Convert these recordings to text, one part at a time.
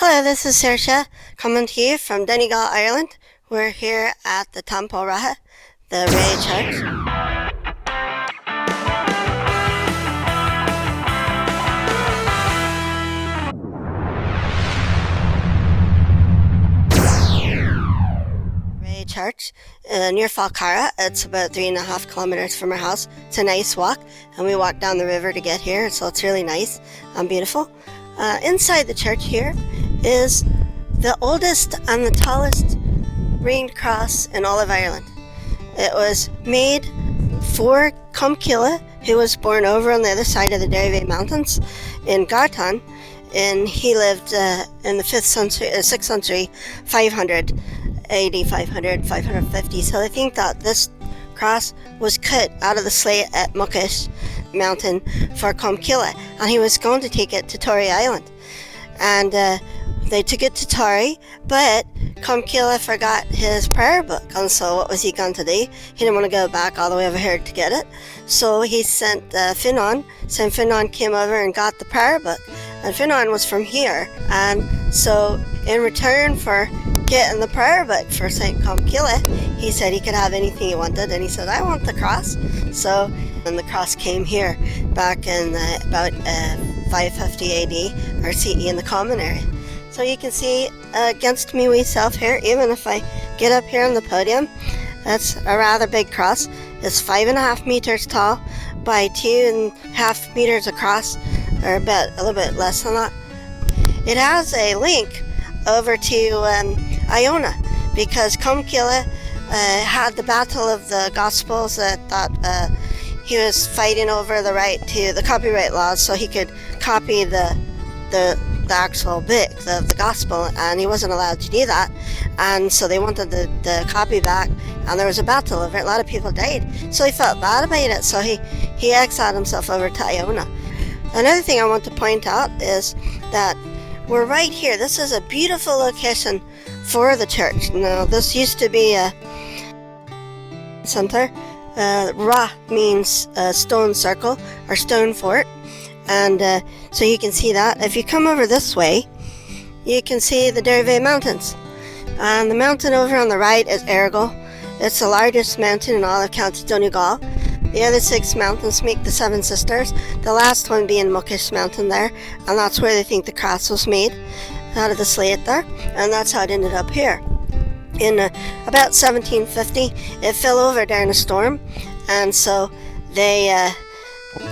Hello, this is Saoirse coming to you from Donegal, Ireland. We're here at the Temple Ráithe, the Ray Church. Ray Church near Falkara. It's about 3.5 kilometers from our house. It's a nice walk, and we walked down the river to get here, so it's really nice and beautiful. Inside the church here is the oldest and the tallest ringed cross in all of Ireland. It was made for Cumdach, who was born over on the other side of the Derry Mountains in Gartan, and he lived in the 6th century, 500 AD, 550. So they think that this cross was cut out of the slate at Muckish Mountain for Colmcille, and he was going to take it to Tory Island. And they took it to Tory, but Colmcille forgot his prayer book, and so what was he going to do? He didn't want to go back all the way over here to get it, so he sent Fionnán. So Fionnán came over and got the prayer book, and Fionnán was from here, and so in return for getting the prayer book for St. Colmcille, he said he could have anything he wanted, and he said, I want the cross. So, and the cross came here back in about 550 AD or CE in the common area. So you can see against me wee self here, even if I get up here on the podium, that's a rather big cross. It's 5.5 meters tall by 2.5 meters across, or a little bit less than that. It has a link over to Iona, because Colmcille had the battle of the Gospels that he was fighting over the right to the copyright laws, so he could copy the actual book, the Gospel, and he wasn't allowed to do that, and so they wanted the copy back, and there was a battle over it. A lot of people died, so he felt bad about it, so he exiled himself over to Iona. Another thing I want to point out is that we're right here. This is a beautiful location for the church. Now, this used to be a center. Ra means stone circle or stone fort, and so you can see that. If you come over this way, you can see the Derry Mountains, and the mountain over on the right is Eaglais. It's the largest mountain in all of County Donegal. The other 6 mountains make the 7 Sisters, the last one being Muckish Mountain there, and that's where they think the cross was made, out of the slate there, and that's how it ended up here. In about 1750, it fell over during a storm, and so they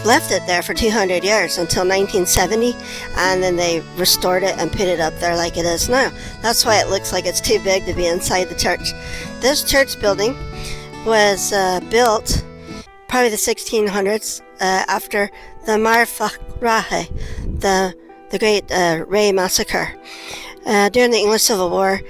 left it there for 200 years until 1970, and then they restored it and put it up there like it is now. That's why it looks like it's too big to be inside the church. This church building was built probably the 1600s after the Abhainn Ráithe, the great Ray Massacre. During the English Civil War,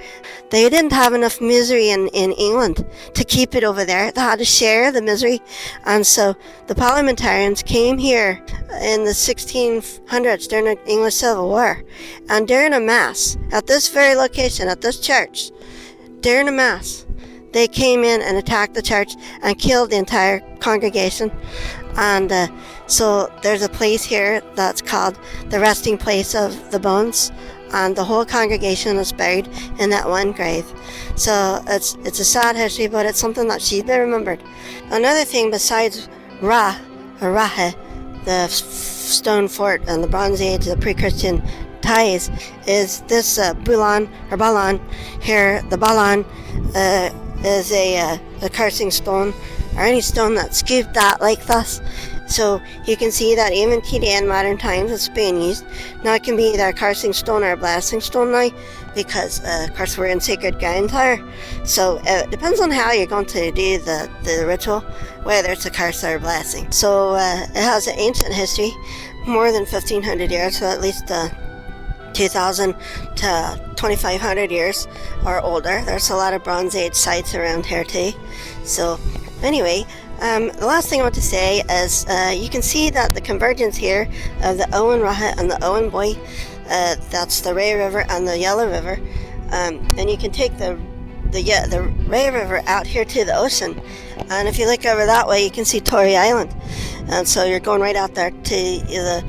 they didn't have enough misery in England to keep it over there. They had to share the misery, and so the parliamentarians came here in the 1600s during the English Civil War, and during a mass at this very location, at this church, during a mass, they came in and attacked the church and killed the entire congregation. And so there's a place here that's called the resting place of the bones, and the whole congregation is buried in that one grave. So it's a sad history, but it's something that should be remembered. Another thing besides Ráithe, the stone fort and the Bronze Age, the pre-Christian ties, is this bullaun here. The bullaun is a cursing stone, or any stone that's scooped out like this. So you can see that even today in modern times it's being used. Now it can be either a cursing stone or a blessing stone now, because of course we're in sacred ground here. So it depends on how you're going to do the ritual, whether it's a curse or a blessing. So it has an ancient history, more than 1500 years, so at least 2000 to 2500 years or older. There's a lot of Bronze Age sites around here too. So anyway, the last thing I want to say is you can see that the convergence here of the Abhainn Ráithe and the Owen Boy, that's the Ray River and the Yellow River, and you can take the Ray River out here to the ocean, and if you look over that way you can see Tory Island, and so you're going right out there to the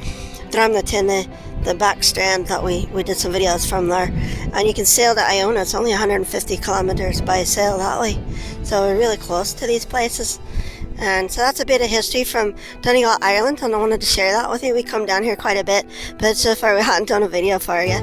Drumnatinne, the back strand that we did some videos from there. And you can sail to Iona. It's only 150 kilometers by sail that way. So we're really close to these places. And so that's a bit of history from Donegal, Ireland, and I wanted to share that with you. We come down here quite a bit, but so far we hadn't done a video for you.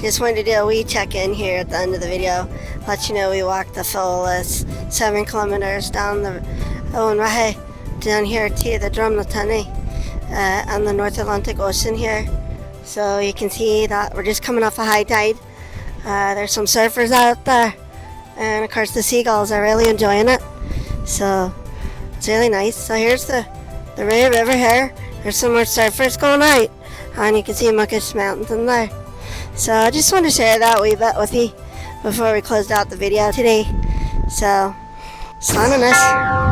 Just wanted to do a wee check-in here at the end of the video. Let you know we walked the full 7 kilometers down the Abhainn Ráithe down here to the Drumnatani and the North Atlantic Ocean here. So you can see that we're just coming off a high tide. There's some surfers out there, and of course the seagulls are really enjoying it. So it's really nice. So here's the Ray River here. There's some more surfers going out, and you can see Muckish Mountain there. So I just want to share that wee bit with you before we closed out the video today. So, Scannánaithe.